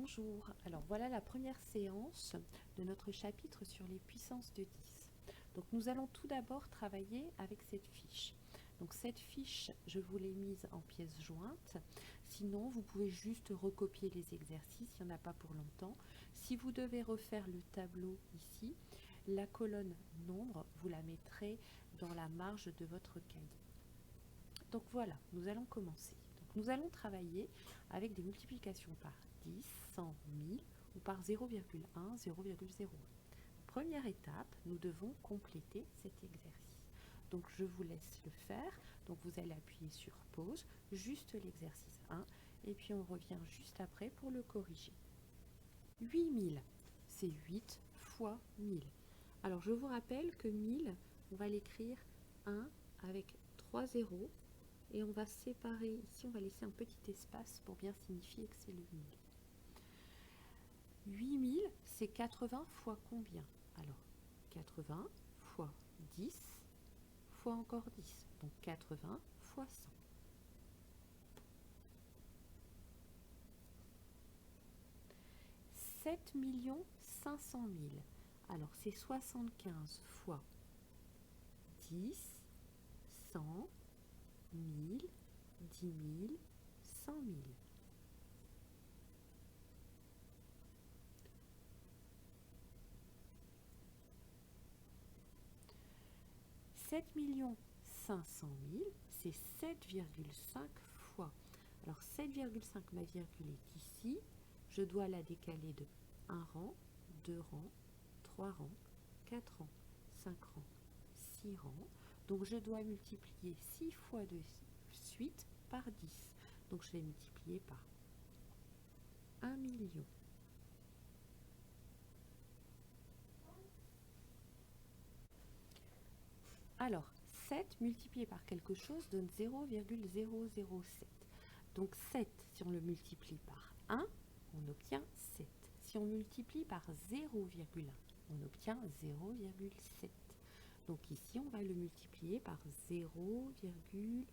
Bonjour, alors voilà la première séance de notre chapitre sur les puissances de 10. Donc nous allons tout d'abord travailler avec cette fiche. Donc cette fiche, je vous l'ai mise en pièces jointes. Sinon, vous pouvez juste recopier les exercices, il n'y en a pas pour longtemps. Si vous devez refaire le tableau ici, la colonne nombre, vous la mettrez dans la marge de votre cahier. Donc voilà, nous allons commencer. Donc nous allons travailler avec des multiplications par 10, 100, 1000 ou par 0,1, 0,01. Première étape, nous devons compléter cet exercice. Donc je vous laisse le faire. Donc vous allez appuyer sur pause, juste l'exercice 1, et puis on revient juste après pour le corriger. 8000, c'est 8 fois 1000. Alors je vous rappelle que 1000, on va l'écrire 1 avec 3 zéros. Et on va séparer, ici on va laisser un petit espace pour bien signifier que c'est le 1000. 8000, c'est 80 fois combien? Alors, 80 fois 10 fois encore 10. Donc 80 fois 100. 7 500 000. Alors c'est 75 fois 10, 100, 1000, 10 000, 100 000. 7 500 000, c'est 7,5 fois. Alors 7,5, ma virgule est ici. Je dois la décaler de 1 rang, 2 rangs, 3 rangs, 4 rangs, 5 rangs, 6 rangs. Donc je dois multiplier 6 fois de suite par 10. Donc je vais multiplier par 1 million. Alors, 7 multiplié par quelque chose donne 0,007. Donc 7, si on le multiplie par 1, on obtient 7. Si on multiplie par 0,1, on obtient 0,7. Donc ici, on va le multiplier par 0,001.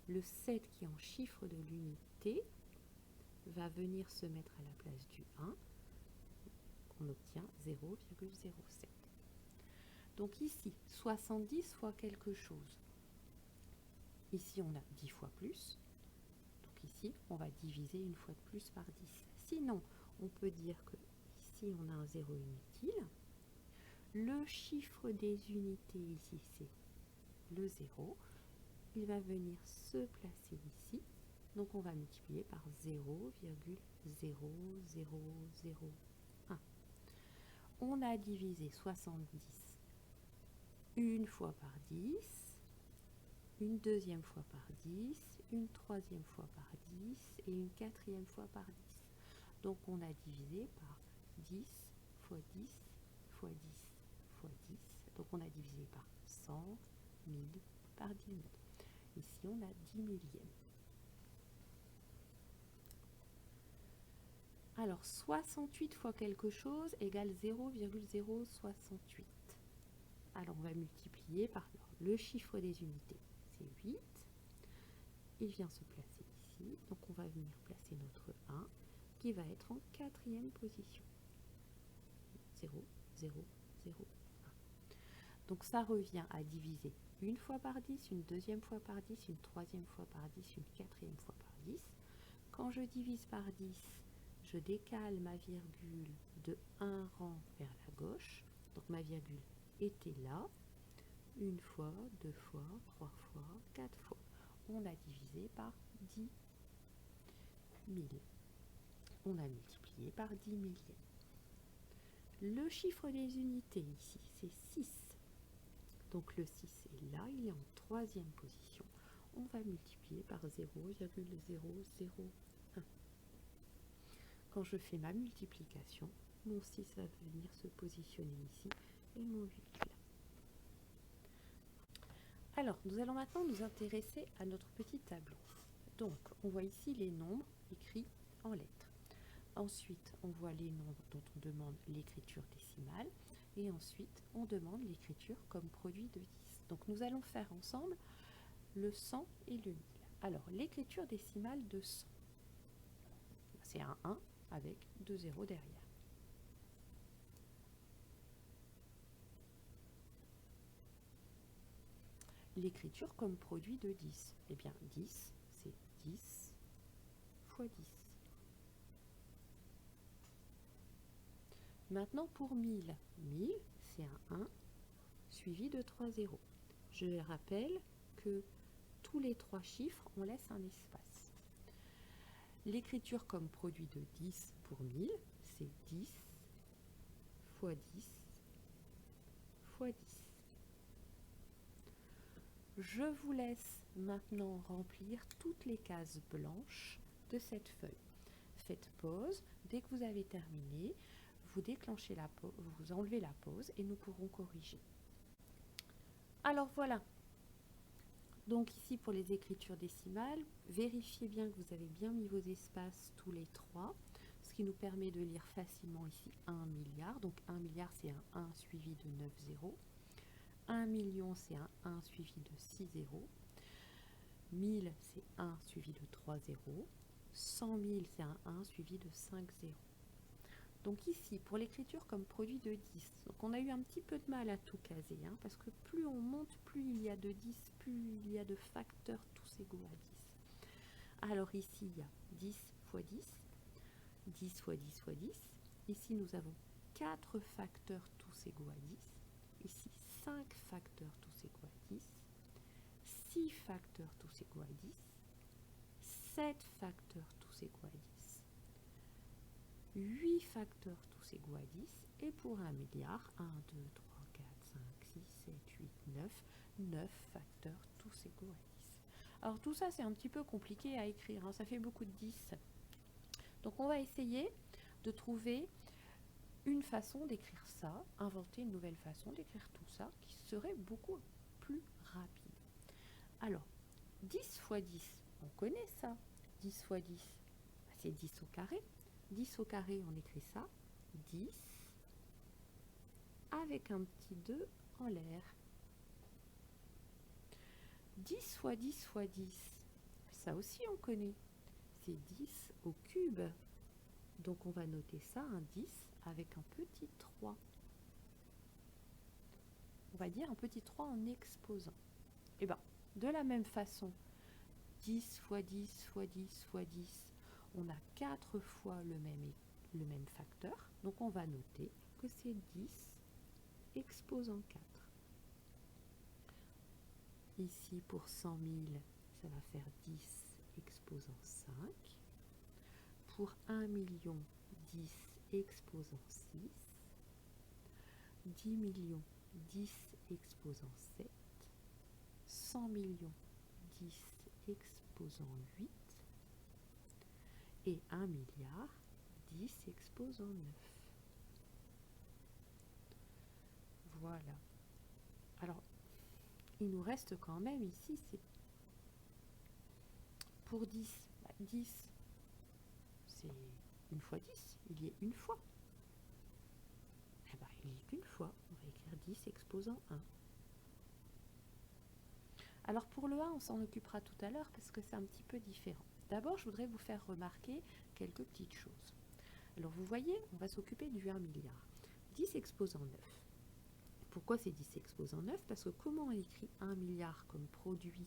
Le 7 qui est en chiffre de l'unité va venir se mettre à la place du 1. On obtient 0,07. Donc ici, 70 fois quelque chose. Ici, on a 10 fois plus. Donc ici, on va diviser une fois de plus par 10. Sinon, on peut dire que ici, on a un 0 inutile. Le chiffre des unités ici, c'est le 0. Il va venir se placer ici. Donc on va multiplier par 0,0001. On a divisé 70 une fois par 10, une deuxième fois par 10, une troisième fois par 10 et une quatrième fois par 10. Donc on a divisé par 10 fois 10 fois 10 fois 10. Donc on a divisé par 100, 1000 par 10 000. Ici on a 10 millièmes. Alors 68 fois quelque chose égale 0,068. Alors on va multiplier par le chiffre des unités, c'est 8. Il vient se placer ici, donc on va venir placer notre 1 qui va être en quatrième position. 0, 0, 0, 1. Donc ça revient à diviser une fois par 10, une deuxième fois par 10, une troisième fois par 10, une quatrième fois par 10. Quand je divise par 10, je décale ma virgule de 1 rang vers la gauche. Donc ma virgule était là. Une fois, deux fois, trois fois, quatre fois. On a divisé par 10 000. On a multiplié par 10 millièmes. Le chiffre des unités ici, c'est 6. Donc le 6 est là, il est en troisième position. On va multiplier par 0,001. Quand je fais ma multiplication, mon 6 va venir se positionner ici et mon 8 là. Alors, nous allons maintenant nous intéresser à notre petit tableau. Donc, on voit ici les nombres écrits en lettres. Ensuite, on voit les nombres dont on demande l'écriture décimale. Et ensuite, on demande l'écriture comme produit de 10. Donc, nous allons faire ensemble le 100 et le 1000. Alors, l'écriture décimale de 100. c'est un 1 avec 2 zéros derrière. L'écriture comme produit de 10. Eh bien, 10, c'est 10 fois 10. Maintenant, pour 1000. 1000, c'est un 1 suivi de 3 zéros. Je rappelle que tous les 3 chiffres, on laisse un espace. L'écriture comme produit de 10 pour 1000, c'est 10 fois 10 fois 10. Je vous laisse maintenant remplir toutes les cases blanches de cette feuille. Faites pause. Dès que vous avez terminé, vous déclenchez la pause, vous enlevez la pause et nous pourrons corriger. Alors voilà. Donc ici pour les écritures décimales, vérifiez bien que vous avez bien mis vos espaces tous les 3, ce qui nous permet de lire facilement ici 1 milliard. Donc 1 milliard c'est un 1 suivi de 9 zéros. 1 million, c'est un 1 suivi de 6 zéros. 1000, c'est 1 suivi de 3 zéros. 100 000, c'est un 1 suivi de 5 zéros. Donc ici, pour l'écriture comme produit de 10, donc on a eu un petit peu de mal à tout caser, hein, parce que plus on monte, plus il y a de 10, plus il y a de facteurs tous égaux à 10. Alors ici, il y a 10 fois 10, 10 fois 10 fois 10. Ici, nous avons 4 facteurs tous égaux à 10. Ici, 5 facteurs tous égaux à 10, 6 facteurs tous égaux à 10, 7 facteurs tous égaux à 10, 8 facteurs tous égaux à 10, et pour 1 milliard, 1, 2, 3, 4, 5, 6, 7, 8, 9, 9 facteurs tous égaux à 10. Alors tout ça, c'est un petit peu compliqué à écrire, hein, ça fait beaucoup de 10. Donc on va essayer de trouver une façon d'écrire ça, inventer une nouvelle façon d'écrire tout ça qui serait beaucoup plus rapide. Alors, 10 fois 10, on connaît ça. 10 fois 10, c'est 10 au carré. 10 au carré, on écrit ça. 10 avec un petit 2 en l'air. 10 fois 10 fois 10, ça aussi on connaît. C'est 10 au cube. Donc on va noter ça, un 10 avec un petit 3. On va dire un petit 3 en exposant. Et bien, de la même façon, 10 fois 10 fois 10 fois 10, on a 4 fois le même facteur. Donc on va noter que c'est 10 exposant 4. Ici, pour 100 000, ça va faire 10 exposant 5. Pour 1 million, 10 exposant 6. 10 millions, 10 exposant 7. 100 millions, 10 exposant 8. Et 1 milliard, 10 exposant 9. Voilà. Alors, il nous reste quand même ici, c'est pour 10. 10, c'est une fois 10, il y est une fois. Eh bien, il n'y est qu'une fois. On va écrire 10 exposant 1. Alors pour le 1, on s'en occupera tout à l'heure parce que c'est un petit peu différent. D'abord, je voudrais vous faire remarquer quelques petites choses. Alors vous voyez, on va s'occuper du 1 milliard. 10 exposant 9. Pourquoi c'est 10 exposant 9? Parce que comment on écrit 1 milliard comme produit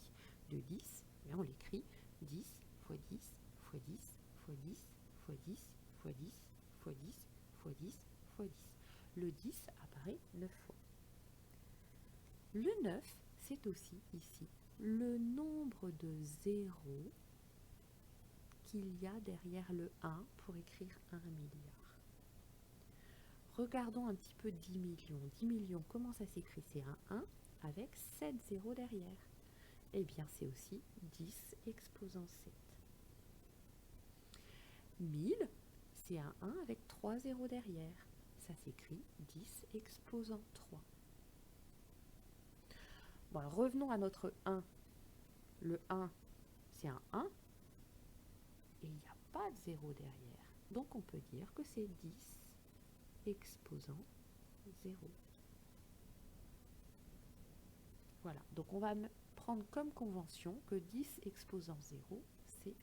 de 10? On l'écrit 10 fois 10 fois 10 fois 10 fois 10 fois 10 fois 10 fois 10 fois 10. Le 10 apparaît 9 fois. Le 9, c'est aussi ici le nombre de zéros qu'il y a derrière le 1 pour écrire 1 milliard. Regardons un petit peu 10 millions. 10 millions, comment ça s'écrit? C'est un 1 avec 7 zéros derrière. Eh bien, c'est aussi 10 exposant 7. 1000, c'est un 1 avec 3 zéros derrière. Ça s'écrit 10 exposant 3. Bon, alors revenons à notre 1. Le 1, c'est un 1 et il n'y a pas de 0 derrière. Donc on peut dire que c'est 10 exposant 0. Voilà, donc on va prendre comme convention que 10 exposant 0, c'est 1.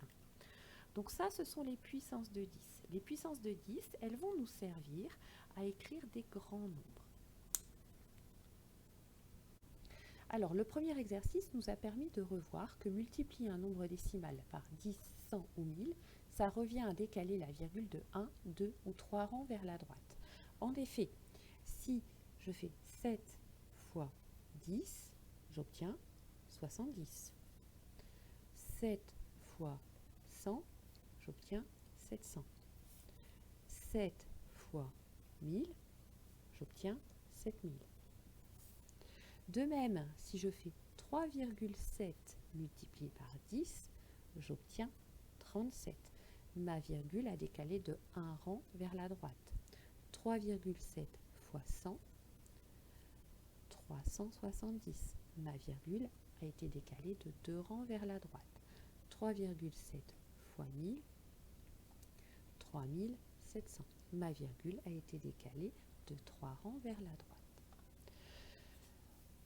Donc ça, ce sont les puissances de 10. Les puissances de 10, elles vont nous servir à écrire des grands nombres. Alors, le premier exercice nous a permis de revoir que multiplier un nombre décimal par 10, 100 ou 1000, ça revient à décaler la virgule de 1, 2 ou 3 rangs vers la droite. En effet, si je fais 7 fois 10, j'obtiens 70. 7 fois 100, j'obtiens 700. 7 fois 1000, j'obtiens 7000. De même, si je fais 3,7 multiplié par 10, j'obtiens 37. Ma virgule a décalé de 1 rang vers la droite. 3,7 fois 100, 370. Ma virgule a été décalée de 2 rangs vers la droite. 3,7 fois 1000, 3700. Ma virgule a été décalée de 3 rangs vers la droite.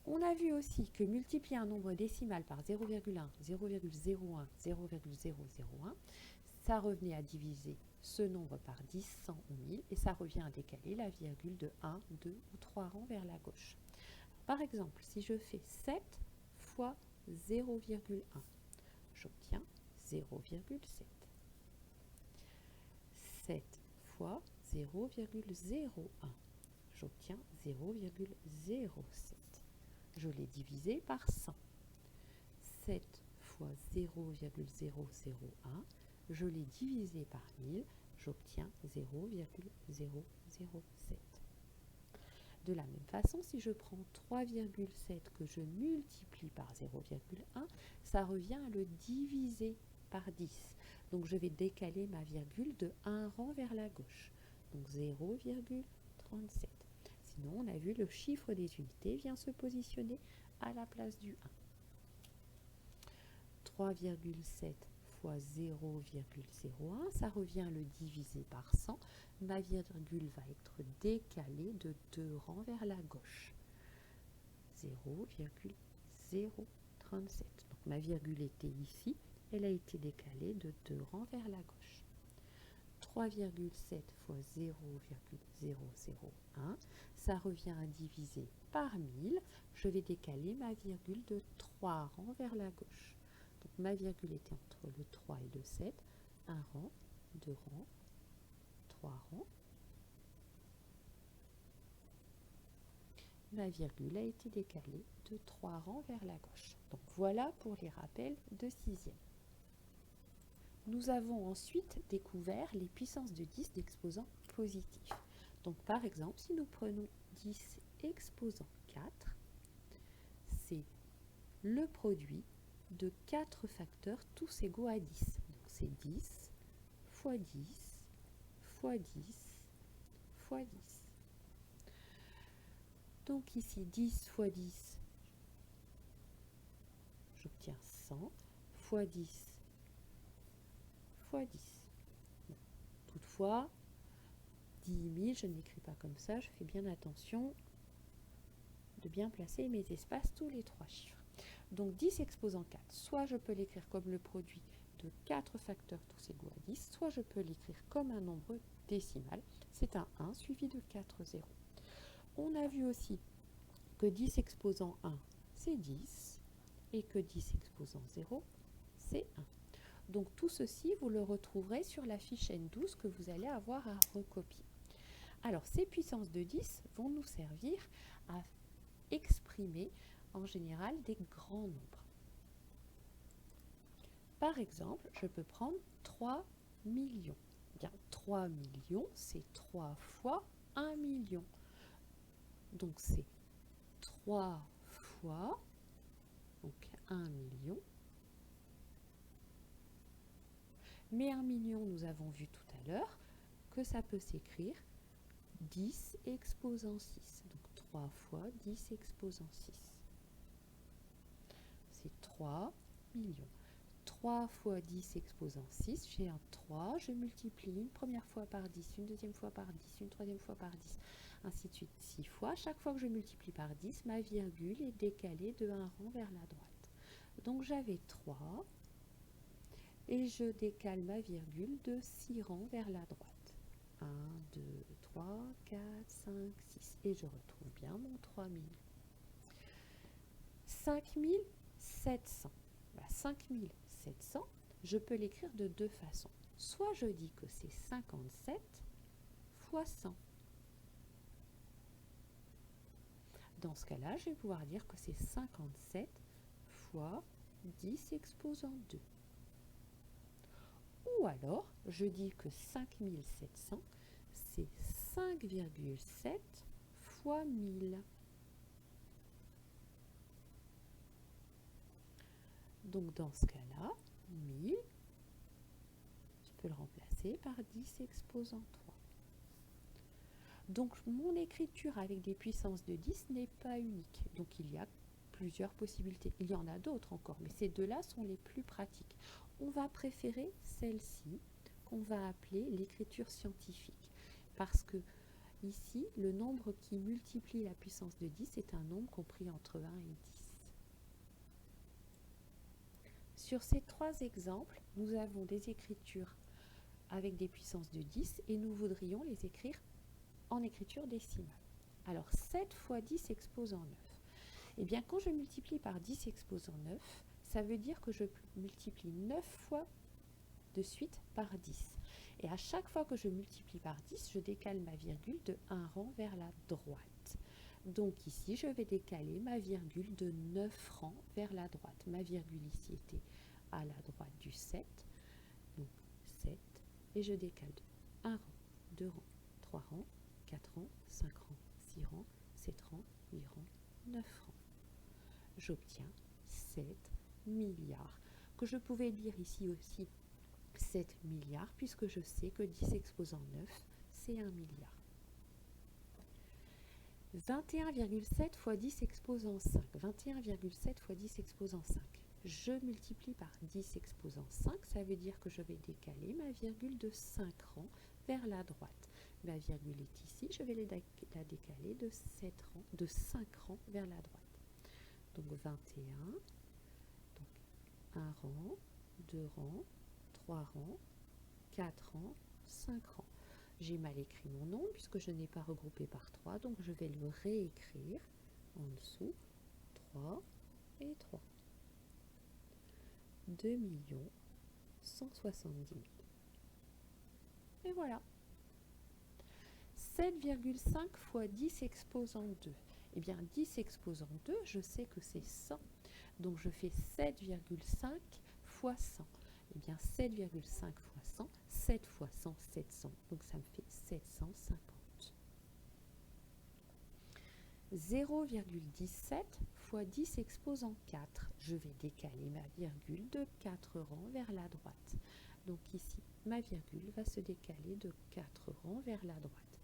On a vu aussi que multiplier un nombre décimal par 0,1, 0,01, 0,001, ça revenait à diviser ce nombre par 10, 100 ou 1000 et ça revient à décaler la virgule de 1, 2 ou 3 rangs vers la gauche. Par exemple, si je fais 7 fois 0,1, j'obtiens 0,7. 7 fois 0,01, j'obtiens 0,07. Je l'ai divisé par 100. 7 fois 0,001, je l'ai divisé par 1000, j'obtiens 0,007. De la même façon, si je prends 3,7 que je multiplie par 0,1, ça revient à le diviser par 10. Donc je vais décaler ma virgule de 1 rang vers la gauche. Donc 0,37. Sinon, on a vu le chiffre des unités vient se positionner à la place du 1. 3,7 fois 0,01, ça revient à le diviser par 100. Ma virgule va être décalée de 2 rangs vers la gauche. 0,037. Donc ma virgule était ici, elle a été décalée de 2 rangs vers la gauche. 3,7 fois 0,001, ça revient à diviser par 1000. Je vais décaler ma virgule de 3 rangs vers la gauche. Donc ma virgule était entre le 3 et le 7. 1 rang, 2 rangs, 3 rangs. Ma virgule a été décalée de 3 rangs vers la gauche. Donc voilà pour les rappels de 6e. Nous avons ensuite découvert les puissances de 10 d'exposants positifs. Donc par exemple, si nous prenons 10 exposant 4, c'est le produit de 4 facteurs tous égaux à 10. Donc c'est 10 fois 10 fois 10 fois 10. Donc ici 10 fois 10, j'obtiens 100 fois 10 fois 10. Bon. Toutefois, 10 000, je ne l'écris pas comme ça, je fais bien attention de bien placer mes espaces tous les 3 chiffres. Donc 10 exposant 4, soit je peux l'écrire comme le produit de 4 facteurs tous égaux à 10, soit je peux l'écrire comme un nombre décimal, c'est un 1 suivi de 4 zéros. On a vu aussi que 10 exposant 1, c'est 10, et que 10 exposant 0, c'est 1. Donc tout ceci, vous le retrouverez sur la fiche N12 que vous allez avoir à recopier. Alors ces puissances de 10 vont nous servir à exprimer en général des grands nombres. Par exemple, je peux prendre 3 millions. Bien, 3 millions, c'est 3 fois 1 million. Donc c'est 3 fois donc 1 million. Mais 1 million, nous avons vu tout à l'heure que ça peut s'écrire 10 exposant 6. Donc 3 fois 10 exposant 6. C'est 3 millions. 3 fois 10 exposant 6, j'ai un 3, je multiplie une première fois par 10, une deuxième fois par 10, une troisième fois par 10, ainsi de suite 6 fois. Chaque fois que je multiplie par 10, ma virgule est décalée de un rang vers la droite. Donc j'avais 3 et je décale ma virgule de 6 rangs vers la droite. 1, 2, 3, 4, 5, 6 et je retrouve bien mon 3000. 5700. 5700, je peux l'écrire de deux façons. Soit je dis que c'est 57 fois 100. Dans ce cas-là, je vais pouvoir dire que c'est 57 fois 10 exposant 2. Ou alors, je dis que 5700, c'est 5,7 fois 1000. Donc dans ce cas-là, 1000, je peux le remplacer par 10 exposant 3. Donc mon écriture avec des puissances de 10 n'est pas unique. Donc il y a plusieurs possibilités. Il y en a d'autres encore, mais ces deux-là sont les plus pratiques. On va préférer celle-ci, qu'on va appeler l'écriture scientifique. Parce que ici, le nombre qui multiplie la puissance de 10 est un nombre compris entre 1 et 10. Sur ces trois exemples, nous avons des écritures avec des puissances de 10 et nous voudrions les écrire en écriture décimale. Alors 7 fois 10 exposant 9. Eh bien quand je multiplie par 10 exposant 9, ça veut dire que je multiplie 9 fois de suite par 10. Et à chaque fois que je multiplie par 10, je décale ma virgule de 1 rang vers la droite. Donc ici, je vais décaler ma virgule de 9 rangs vers la droite. Ma virgule ici était à la droite du 7, donc 7, et je décale de 1 rang, 2 rangs, 3 rangs, 4 rangs, 5 rangs, 6 rangs, 7 rangs, 8 rangs, 9 rangs. J'obtiens 7 milliards, que je pouvais dire ici aussi 7 milliards, puisque je sais que 10 exposant 9, c'est 1 milliard. 21,7 fois 10 exposant 5. 21,7 fois 10 exposant 5. Je multiplie par 10 exposant 5, ça veut dire que je vais décaler ma virgule de 5 rangs vers la droite. Ma virgule est ici, je vais la décaler de 5 rangs vers la droite. Donc 21, donc 1 rang, 2 rangs, 3 rangs, 4 rangs, 5 rangs. J'ai mal écrit mon nom puisque je n'ai pas regroupé par 3, donc je vais le réécrire en dessous, 3 et 3. 2 170 000. Et voilà. 7,5 fois 10 exposant 2. Eh bien, 10 exposant 2, je sais que c'est 100. Donc, je fais 7,5 fois 100. Eh bien, 7,5 fois 100, 7 fois 100, 700. Donc, ça me fait 750. 0,17 fois 10 exposant 4. Je vais décaler ma virgule de 4 rangs vers la droite. Donc ici, ma virgule va se décaler de 4 rangs vers la droite.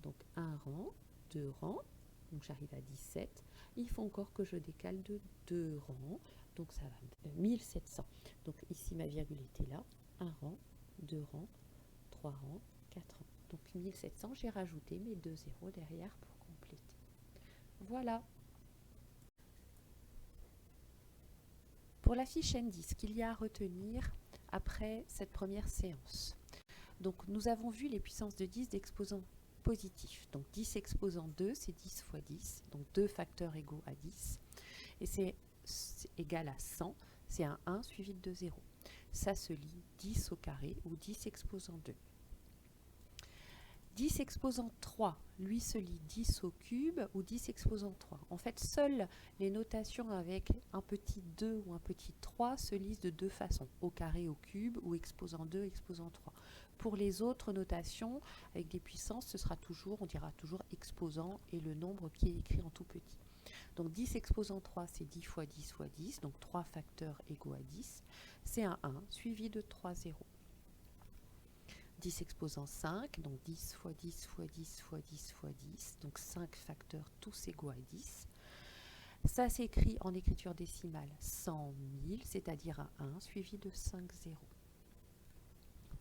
Donc 1 rang, 2 rangs, donc j'arrive à 17. Il faut encore que je décale de 2 rangs, donc ça va 1700. Donc ici, ma virgule était là, 1 rang, 2 rangs, 3 rangs, 4 rangs. Donc 1700, j'ai rajouté mes 2 zéros derrière pour compléter. Voilà. Pour la fiche N10, ce qu'il y a à retenir après cette première séance. Donc nous avons vu les puissances de 10 d'exposants positifs. Donc 10 exposant 2, c'est 10 fois 10, donc 2 facteurs égaux à 10. Et c'est égal à 100, c'est un 1 suivi de 2 zéros. Ça se lit 10 au carré ou 10 exposant 2. 10 exposant 3, lui se lit 10 au cube ou 10 exposant 3. En fait, seules les notations avec un petit 2 ou un petit 3 se lisent de deux façons, au carré, au cube ou exposant 2, exposant 3. Pour les autres notations, avec des puissances, ce sera toujours, on dira toujours exposant et le nombre qui est écrit en tout petit. Donc 10 exposant 3, c'est 10 fois 10 fois 10, donc 3 facteurs égaux à 10. C'est un 1 suivi de 3 zéros. 10 exposant 5, donc 10 fois 10 fois 10 fois 10 fois 10, donc 5 facteurs tous égaux à 10. Ça s'écrit en écriture décimale 100 000, c'est-à-dire un 1 suivi de 5 zéros.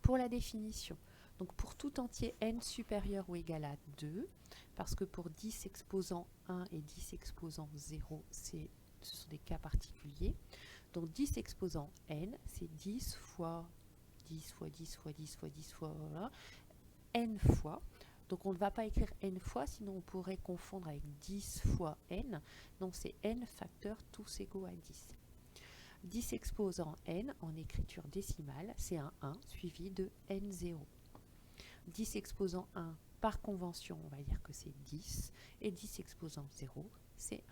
Pour la définition, donc pour tout entier n supérieur ou égal à 2, parce que pour 10 exposant 1 et 10 exposant 0, ce sont des cas particuliers, Donc 10 exposant n, c'est 10 fois 10 fois 10 fois 10 fois 10 fois, voilà, n fois. Donc on ne va pas écrire n fois, sinon on pourrait confondre avec 10 fois n. Donc c'est n facteur tous égaux à 10. 10 exposant n en écriture décimale, c'est un 1 suivi de n0. 10 exposant 1, par convention, on va dire que c'est 10. Et 10 exposant 0, c'est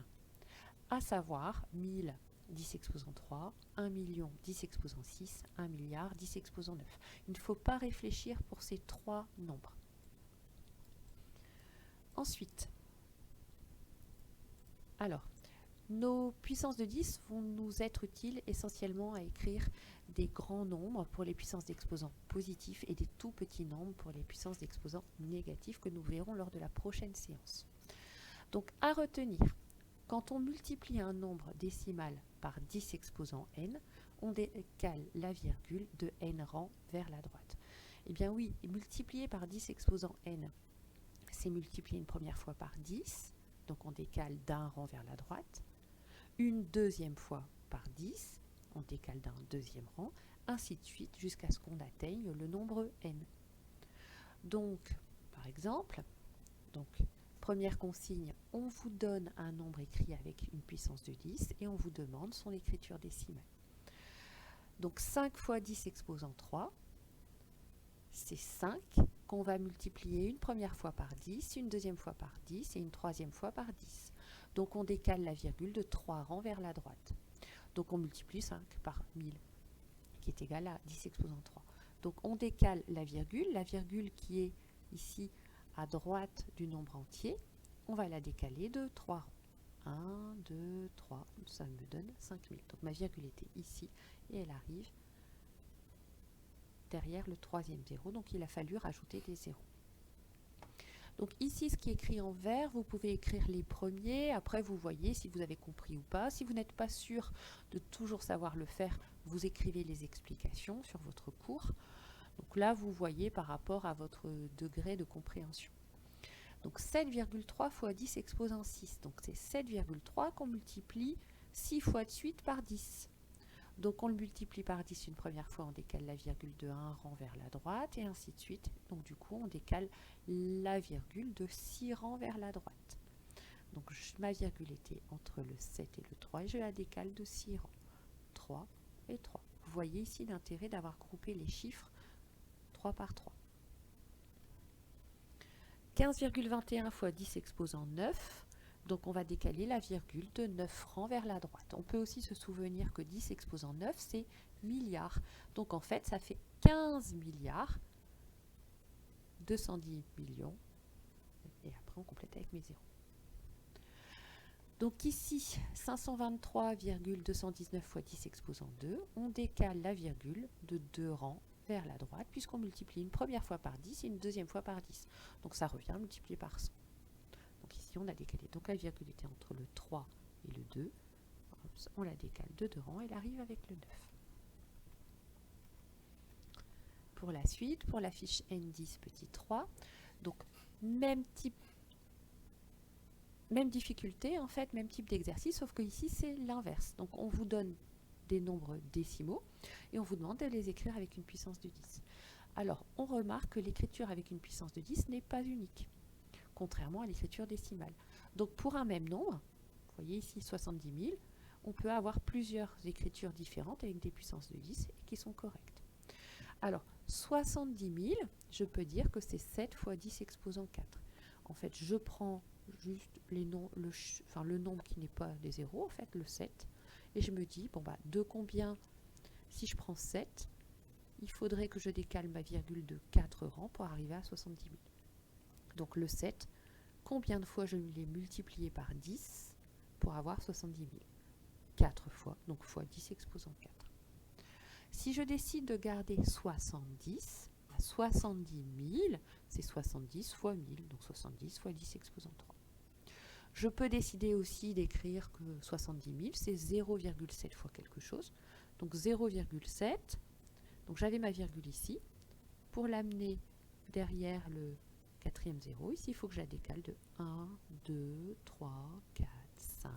1. À savoir 1000, 10 exposant 3, 1 million, 10 exposant 6, 1 milliard, 10 exposant 9. Il ne faut pas réfléchir pour ces trois nombres. Ensuite, alors, nos puissances de 10 vont nous être utiles essentiellement à écrire des grands nombres pour les puissances d'exposants positifs et des tout petits nombres pour les puissances d'exposants négatifs que nous verrons lors de la prochaine séance. Donc, à retenir, quand on multiplie un nombre décimal par 10 exposant n, on décale la virgule de n rang vers la droite. Eh bien oui, multiplier par 10 exposant n, c'est multiplier une première fois par 10, donc on décale d'un rang vers la droite. Une deuxième fois par 10, on décale d'un deuxième rang, ainsi de suite jusqu'à ce qu'on atteigne le nombre n. Donc, par exemple, première consigne, on vous donne un nombre écrit avec une puissance de 10 et on vous demande son écriture décimale. Donc 5 fois 10 exposant 3, c'est 5 qu'on va multiplier une première fois par 10, une deuxième fois par 10 et une troisième fois par 10. Donc on décale la virgule de 3 rangs vers la droite. Donc on multiplie 5 par 1000, qui est égal à 10 exposant 3. Donc on décale la virgule qui est ici à droite du nombre entier, on va la décaler de 3 rangs. 1, 2, 3, ça me donne 5000. Donc ma virgule était ici et elle arrive derrière le troisième zéro, donc il a fallu rajouter des zéros. Donc ici, ce qui est écrit en vert, vous pouvez écrire les premiers, après vous voyez si vous avez compris ou pas. Si vous n'êtes pas sûr de toujours savoir le faire, vous écrivez les explications sur votre cours. Donc là, vous voyez par rapport à votre degré de compréhension. Donc 7,3 fois 10 exposant 6, donc c'est 7,3 qu'on multiplie 6 fois de suite par 10. Donc on le multiplie par 10 une première fois, on décale la virgule de 1 rang vers la droite et ainsi de suite. Donc du coup on décale la virgule de 6 rangs vers la droite. Donc ma virgule était entre le 7 et le 3 et je la décale de 6 rangs. 3 et 3. Vous voyez ici l'intérêt d'avoir groupé les chiffres 3 par 3. 15,21 fois 10 exposant 9. Donc on va décaler la virgule de 9 rangs vers la droite. On peut aussi se souvenir que 10 exposant 9, c'est milliards. Donc en fait, ça fait 15 milliards 210 millions. Et après, on complète avec mes zéros. Donc ici, 523,219 fois 10 exposant 2. On décale la virgule de 2 rangs vers la droite, puisqu'on multiplie une première fois par 10 et une deuxième fois par 10. Donc ça revient multiplié par 100. Donc ici, on a décalé. Donc la virgule était entre le 3 et le 2. On la décale de 2 rangs, elle arrive avec le 9. Pour la suite, pour la fiche N10 petit 3, donc même difficulté, en fait, même type d'exercice, sauf que ici, c'est l'inverse. Donc on vous donne des nombres décimaux et on vous demande de les écrire avec une puissance de 10. Alors, on remarque que l'écriture avec une puissance de 10 n'est pas unique, contrairement à l'écriture décimale. Donc pour un même nombre, vous voyez ici 70 000, on peut avoir plusieurs écritures différentes avec des puissances de 10 et qui sont correctes. Alors 70 000, je peux dire que c'est 7 fois 10 exposant 4. En fait, je prends juste le nombre qui n'est pas des zéros, en fait, le 7, et je me dis, bon bah, de combien, si je prends 7, il faudrait que je décale ma virgule de 4 rangs pour arriver à 70 000. Donc le 7, combien de fois je l'ai multiplié par 10 pour avoir 70 000 4 fois, donc fois 10 exposant 4. Si je décide de garder 70, 70 000, c'est 70 fois 1000, donc 70 fois 10 exposant 3. Je peux décider aussi d'écrire que 70 000, c'est 0,7 fois quelque chose, donc 0,7. Donc j'avais ma virgule ici. Pour l'amener derrière le quatrième zéro, ici il faut que je la décale de 1, 2, 3, 4, 5.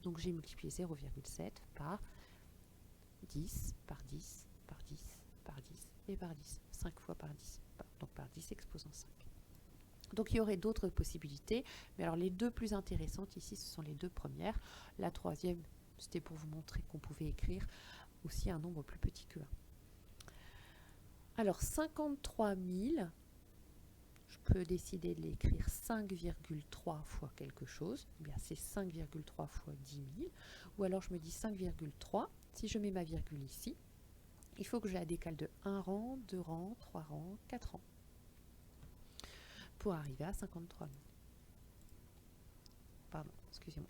Donc j'ai multiplié 0,7 par 10 par 10 par 10 par 10 et par 10. 5 fois par 10, donc par 10 exposant 5. Donc il y aurait d'autres possibilités, mais alors les deux plus intéressantes ici, ce sont les deux premières. La troisième, c'était pour vous montrer qu'on pouvait écrire aussi un nombre plus petit que 1. Alors 53 000, je peux décider de l'écrire 5,3 fois quelque chose, eh bien c'est 5,3 fois 10 000, ou alors je me dis 5,3, si je mets ma virgule ici, il faut que je la décale de 1 rang, 2 rangs, 3 rangs, 4 rangs, pour arriver à 53 000. Pardon, excusez-moi.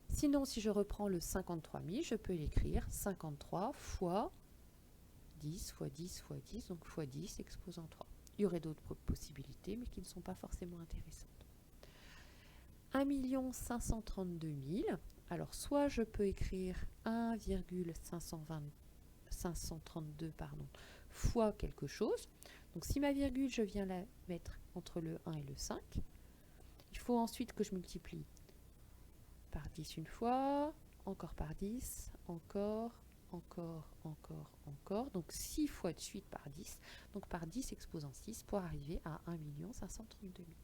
Sinon, si je reprends le 53 000, je peux l'écrire 53 fois 10 fois 10 fois 10, donc fois 10 exposant 3. Il y aurait d'autres possibilités, mais qui ne sont pas forcément intéressantes. 1 532 000. Alors, soit je peux écrire 1,532 fois quelque chose. Donc, si ma virgule, je viens la mettre entre le 1 et le 5, il faut ensuite que je multiplie par 10 une fois, encore par 10, encore, donc 6 fois de suite par 10, donc par 10 exposant 6 pour arriver à 1 532 000.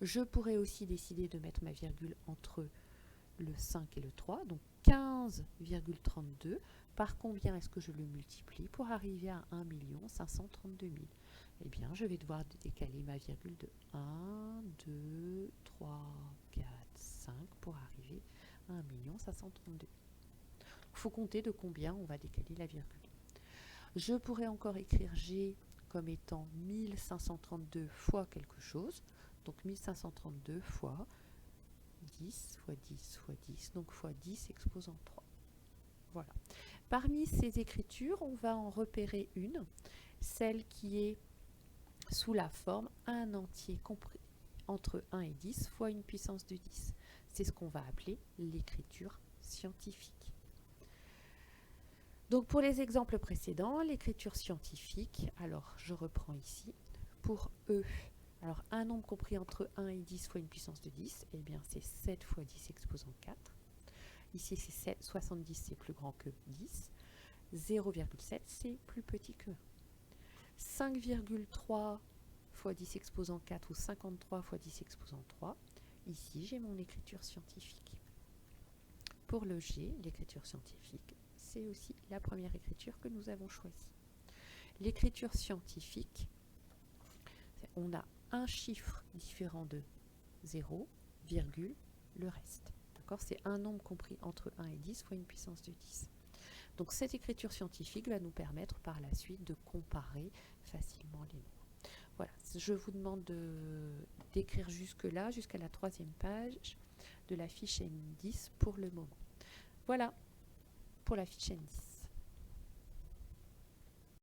Je pourrais aussi décider de mettre ma virgule entre le 5 et le 3, donc 15,32. Par combien est-ce que je le multiplie pour arriver à 1 532 000? Eh bien, je vais devoir décaler ma virgule de 1, 2, 3, 4, 5 pour arriver à 1 532 000. Il faut compter de combien on va décaler la virgule. Je pourrais encore écrire G comme étant 1532 fois quelque chose, donc 1532 fois 10 fois 10 fois 10, donc fois 10 exposant 3. Voilà. Parmi ces écritures, on va en repérer une, celle qui est sous la forme un entier compris entre 1 et 10 fois une puissance de 10. C'est ce qu'on va appeler l'écriture scientifique. Donc pour les exemples précédents, l'écriture scientifique, alors je reprends ici, pour E, alors un nombre compris entre 1 et 10 fois une puissance de 10, eh bien c'est 7 fois 10 exposant 4. Ici c'est 70, c'est plus grand que 10. 0,7, c'est plus petit que 1. 5,3 fois 10 exposant 4 ou 53 fois 10 exposant 3. Ici, j'ai mon écriture scientifique. Pour le G, l'écriture scientifique, c'est aussi la première écriture que nous avons choisie. L'écriture scientifique, on a un chiffre différent de 0, virgule, le reste. D'accord ? C'est un nombre compris entre 1 et 10 fois une puissance de 10. Donc cette écriture scientifique va nous permettre par la suite de comparer facilement les nombres. Voilà, je vous demande d'écrire jusque-là, jusqu'à la 3e page de la fiche N10 pour le moment. Voilà pour la fiche N10.